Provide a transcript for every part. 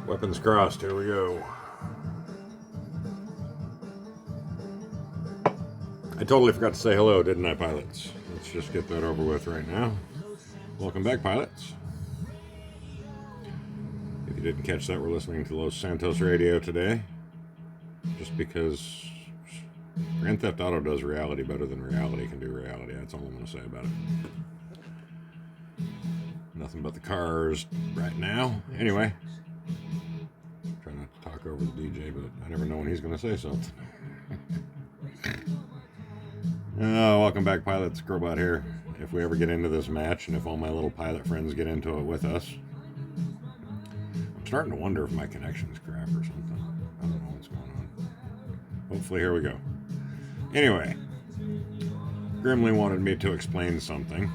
Weapons crossed, here we go. I totally forgot to say hello, didn't I, pilots? Let's just get that over with right now. Welcome back, pilots. If you didn't catch that, we're listening to Los Santos Radio today. Just because Grand Theft Auto does reality better than reality can do reality. That's all I'm going to say about it. Nothing but the cars right now. Anyway, try not to talk over the DJ, but I never know when he's going to say something. Welcome back, pilots. Crowbot here. If we ever get into this match, and if all my little pilot friends get into it with us, I'm starting to wonder if my connection's crap or something. I don't know what's going on. Hopefully, here we go. Anyway, Grimly wanted me to explain something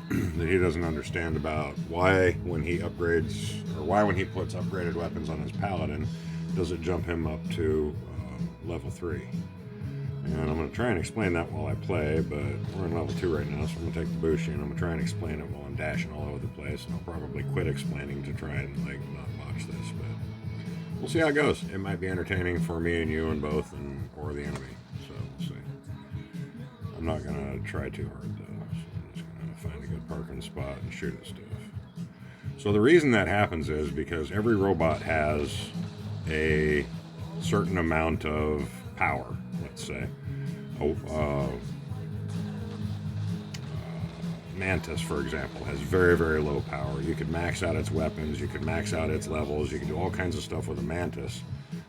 that he doesn't understand about why when he upgrades, or why when he puts upgraded weapons on his Paladin, does it jump him up to level 3. And I'm going to try and explain that while I play, but we're in level 2 right now, so I'm going to take the Bushi and I'm going to try and explain it while I'm dashing all over the place, and I'll probably quit explaining to try and not botch this, but we'll see how it goes. It might be entertaining for me and you and both, or the enemy, so we'll see. I'm not going to try too hard though, so I'm just going to find a good parking spot and shoot at stuff. So the reason that happens is because every robot has a certain amount of power, let's say. Mantis, for example, has very, very low power. You could max out its weapons, you could max out its levels, you can do all kinds of stuff with a Mantis,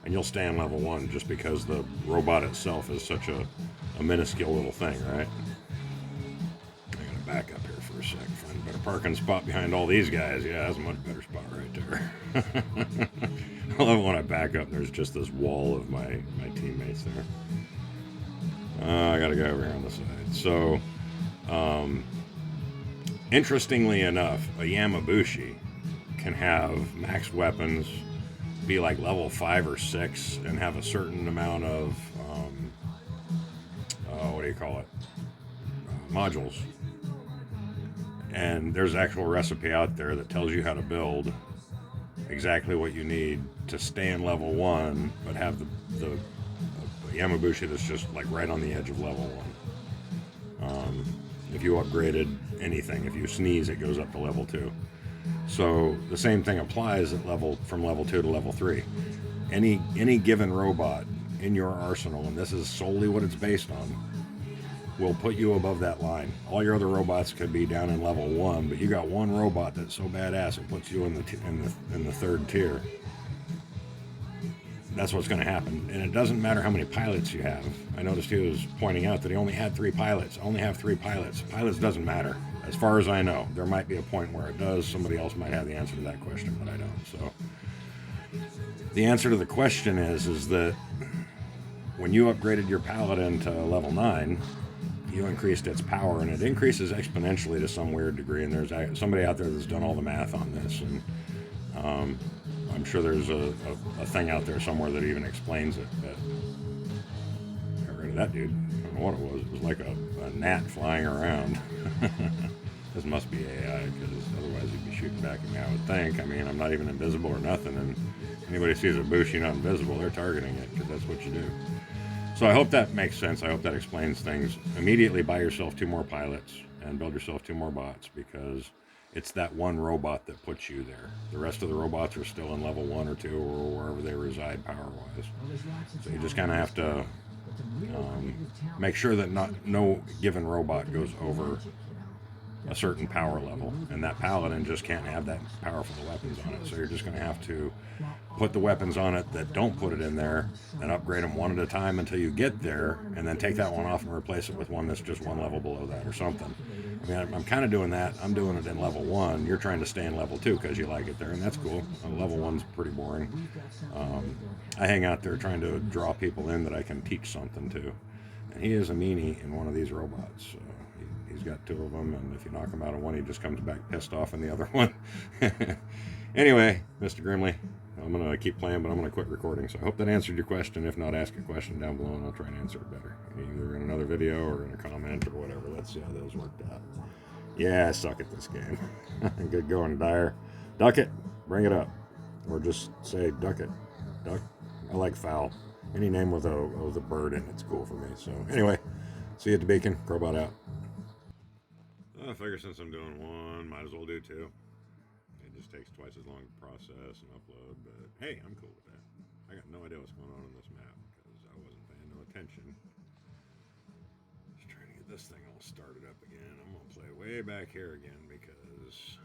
and you'll stay on level 1 just because the robot itself is such a minuscule little thing, right? I gotta back up here for a sec, find a better parking spot behind all these guys. Yeah, that's a much better spot right there. I love it when I back up and there's just this wall of my teammates there. I gotta go over here on the side. So, interestingly enough, a Yamabushi can have max weapons, be like level 5 or 6, and have a certain amount of, what do you call it? Modules. And there's an actual recipe out there that tells you how to build exactly what you need to stay in level 1, but have the Yamabushi that's just like right on the edge of level 1. If you upgraded anything, if you sneeze, it goes up to level 2. So the same thing applies at from level 2 to level 3. Any given robot in your arsenal, and this is solely what it's based on, will put you above that line. All your other robots could be down in level 1, but you got one robot that's so badass it puts you in the 3rd tier. That's what's going to happen, and it doesn't matter how many pilots you have. I noticed he was pointing out that he only had 3 pilots. I only have 3 pilots. Pilots doesn't matter, as far as I know. There might be a point where it does. Somebody else might have the answer to that question, but I don't. So the answer to the question is that when you upgraded your Paladin to level 9, you increased its power, and it increases exponentially to some weird degree. And there's somebody out there that's done all the math on this, and I'm sure there's a thing out there somewhere that even explains it. But got rid of that dude. I don't know what it was. It was like a gnat flying around. This must be AI, because otherwise he'd be shooting back at me, I would think. I mean, I'm not even invisible or nothing, and anybody sees a Bushi not invisible, they're targeting it, because that's what you do. So I hope that makes sense. I hope that explains things. Immediately buy yourself 2 more pilots and build yourself 2 more bots, because it's that one robot that puts you there. The rest of the robots are still in level 1 or 2 or wherever they reside power-wise. So you just kind of have to make sure that no given robot goes over a certain power level, and that Paladin just can't have that powerful weapons on it. So you're just going to have to put the weapons on it that don't put it in there, and upgrade them one at a time until you get there, and then take that one off and replace it with one that's just one level below that or something. I mean, I'm kind of doing that. I'm doing it in level 1. You're trying to stay in level 2 because you like it there, and that's cool. Level 1's pretty boring. I hang out there trying to draw people in that I can teach something to, and he is a meanie in one of these robots. He's got 2 of them, and if you knock him out of one, he just comes back pissed off in the other one. Anyway, Mr. Grimly, I'm going to keep playing, but I'm going to quit recording. So I hope that answered your question. If not, ask a question down below, and I'll try and answer it better, either in another video or in a comment or whatever. Let's see how those worked out. Yeah, I suck at this game. Good going, Dyer. Duck it. Bring it up. or just say duck it. Duck. I like fowl. Any name with a bird in it's cool for me. So anyway, see you at the beacon. Crowbot out. I figure since I'm doing one, might as well do two. It just takes twice as long to process and upload, but hey, I'm cool with that. I got no idea what's going on in this map because I wasn't paying no attention. Just trying to get this thing all started up again. I'm gonna play way back here again because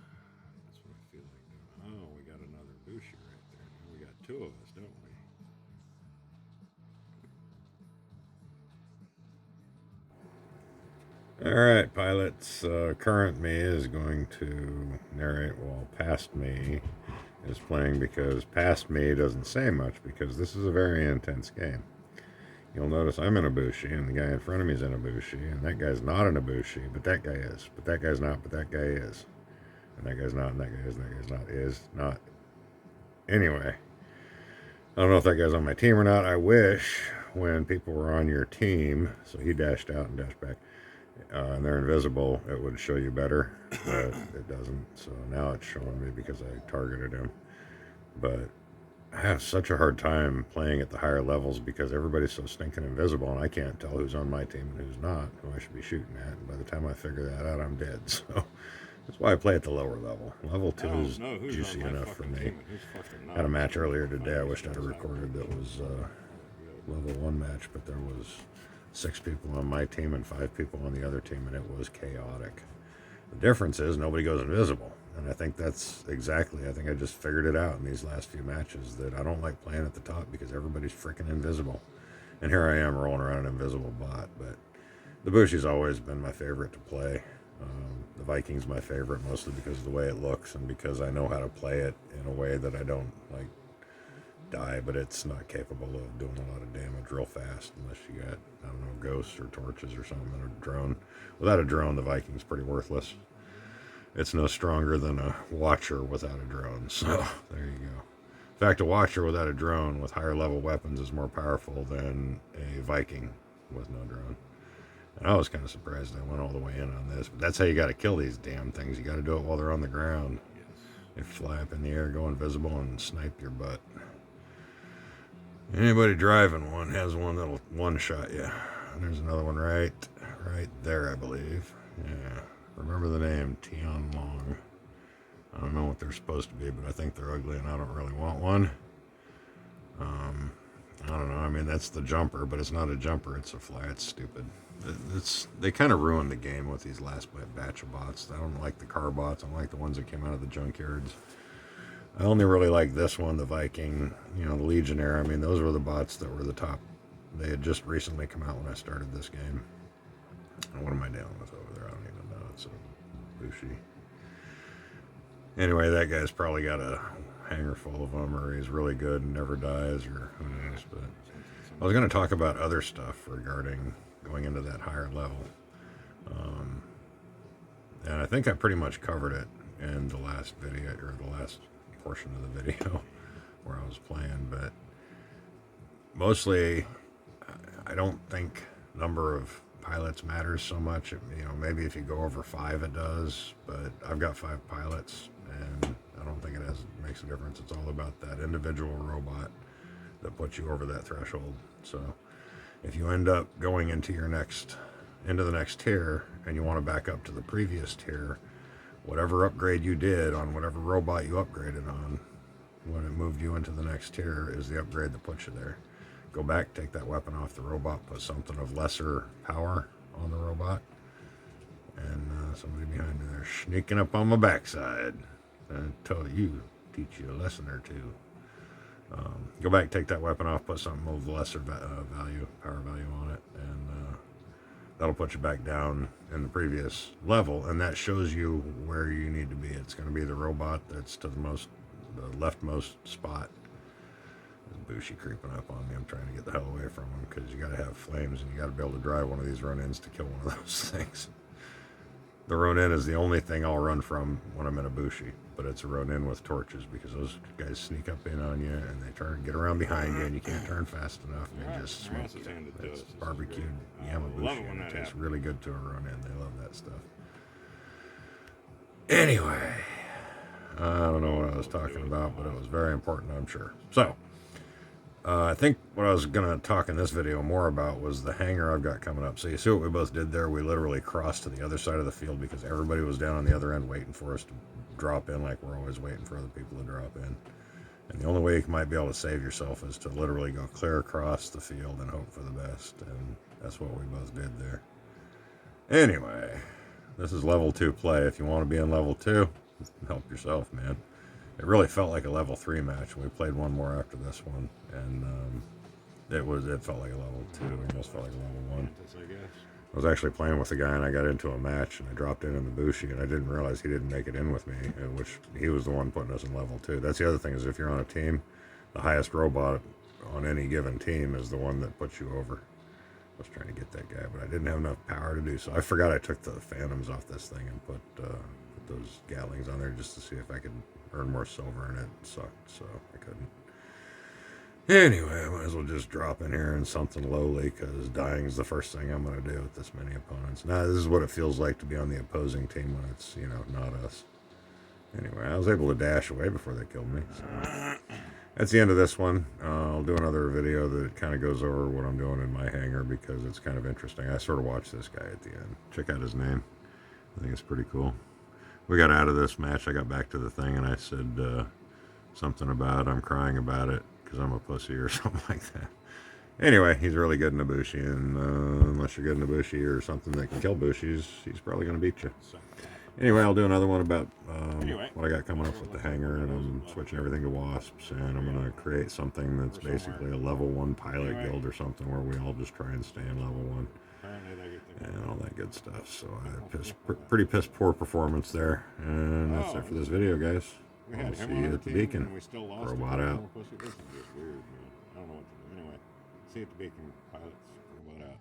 that's what I feel like doing. Oh, we got another Bushi right there. Now we got two of us, don't we? All right, pilots. Current me is going to narrate while past me is playing because past me doesn't say much because this is a very intense game. You'll notice I'm in a Bushi and the guy in front of me is in a Bushi and that guy's not in a Bushi, but that guy is. But that guy's not, but that guy is. And that guy's not, and that guy is, and that guy's not, is not. Anyway, I don't know if that guy's on my team or not. I wish when people were on your team, so he dashed out and dashed back, and they're invisible, it would show you better, but it doesn't. So now it's showing me because I targeted him. But I have such a hard time playing at the higher levels because everybody's so stinking invisible, and I can't tell who's on my team and who's not, who I should be shooting at. And by the time I figure that out, I'm dead. So that's why I play at the lower level. Level 2 is juicy enough for me. Had a match earlier today. I wished I'd have recorded that was level 1 match, but there was 6 people on my team and 5 people on the other team, and it was chaotic. The difference is nobody goes invisible, and I think that's exactly, I think I just figured it out in these last few matches that I don't like playing at the top because everybody's freaking invisible. And here I am rolling around an invisible bot, but the Bushi's always been my favorite to play. The Viking's my favorite mostly because of the way it looks and because I know how to play it in a way that I don't like die, but it's not capable of doing a lot of damage real fast unless you got, I don't know, ghosts or torches or something, or a drone. Without a drone, the Viking's pretty worthless. It's no stronger than a Watcher without a drone, so there you go. In fact, a Watcher without a drone with higher level weapons is more powerful than a Viking with no drone. And I was kind of surprised I went all the way in on this, but that's how you got to kill these damn things. You got to do it while they're on the ground. They fly up in the air, go invisible, and snipe your butt. Anybody driving one has one that'll one-shot you. And there's another one right there, I believe. Yeah, remember the name, Tian Long. I don't know what they're supposed to be, but I think they're ugly, and I don't really want one. I don't know. I mean, that's the jumper, but it's not a jumper. It's a fly. It's stupid. They kind of ruined the game with these last batch of bots. I don't like the car bots. I don't like the ones that came out of the junkyards. I only really like this one, the Viking, the Legionnaire. I mean, those were the bots that were the top. They had just recently come out when I started this game. And what am I dealing with over there? I don't even know. It's a Bushi. Anyway, that guy's probably got a hanger full of them, or he's really good and never dies, or who knows. But I was going to talk about other stuff regarding going into that higher level. And I think I pretty much covered it in the last video, or the last portion of the video where I was playing, but mostly I don't think number of pilots matters so much. Maybe if you go over 5 it does, but I've got 5 pilots and I don't think it makes a difference. It's all about that individual robot that puts you over that threshold. So if you end up going into the next tier and you want to back up to the previous tier, whatever upgrade you did on whatever robot you upgraded on, when it moved you into the next tier, is the upgrade that puts you there. Go back, take that weapon off the robot, put something of lesser power on the robot. And somebody behind me there sneaking up on my backside. Until you teach you a lesson or two. Go back, take that weapon off, put something of lesser power value on it, and that'll put you back down in the previous level, and that shows you where you need to be. It's going to be the robot that's to the leftmost spot. There's Bushi creeping up on me. I'm trying to get the hell away from him because you got to have flames and you got to be able to drive one of these run-ins to kill one of those things. The run-in is the only thing I'll run from when I'm in a Bushi, but it's a run-in with torches because those guys sneak up in on you and they get around behind you and you can't turn fast enough and they just smoke you. It's barbecued Yamabushi and it tastes really good to a run-in. They love that stuff. Anyway, I don't know what I was talking about, but it was very important, I'm sure. So, I think what I was going to talk in this video more about was the hangar I've got coming up. So you see what we both did there? We literally crossed to the other side of the field because everybody was down on the other end waiting for us to drop in, like we're always waiting for other people to drop in. And the only way you might be able to save yourself is to literally go clear across the field and hope for the best. And that's what we both did there. Anyway, this is level 2 play. If you want to be in level 2, help yourself, man. It really felt like a level 3 match. We played one more after this one, and it felt like a level 2. It almost felt like a level 1. I was actually playing with a guy, and I got into a match, and I dropped in the Bushi, and I didn't realize he didn't make it in with me, which he was the one putting us in level 2. That's the other thing, is if you're on a team, the highest robot on any given team is the one that puts you over. I was trying to get that guy, but I didn't have enough power to do so. I forgot I took the phantoms off this thing and put those gatlings on there just to see if I could earn more silver, and it sucked, so I couldn't. Anyway, I might as well just drop in here in something lowly, because dying's the first thing I'm going to do with this many opponents. Now, this is what it feels like to be on the opposing team when it's, you know, not us. Anyway, I was able to dash away before they killed me, so that's the end of this one. I'll do another video that kind of goes over what I'm doing in my hangar, because it's kind of interesting. I sort of watched this guy at the end. Check out his name. I think it's pretty cool. We got out of this match. I got back to the thing, and I said something about I'm crying about it because I'm a pussy or something like that. Anyway, he's really good in a Bushi, and unless you're good in a Bushi or something that can kill Bushis, he's probably going to beat you. Anyway, I'll do another one about what I got coming up with the hangar, and I'm switching everything to wasps, and I'm going to create something that's basically a level 1 pilot guild or something where we all just try and stay in level 1 and all that good stuff. So pretty piss poor performance there, and that's it for this video, guys. I'll see you at the beacon. Robot out. I don't know what to do. Anyway, see you at the beacon, pilots. Robot out.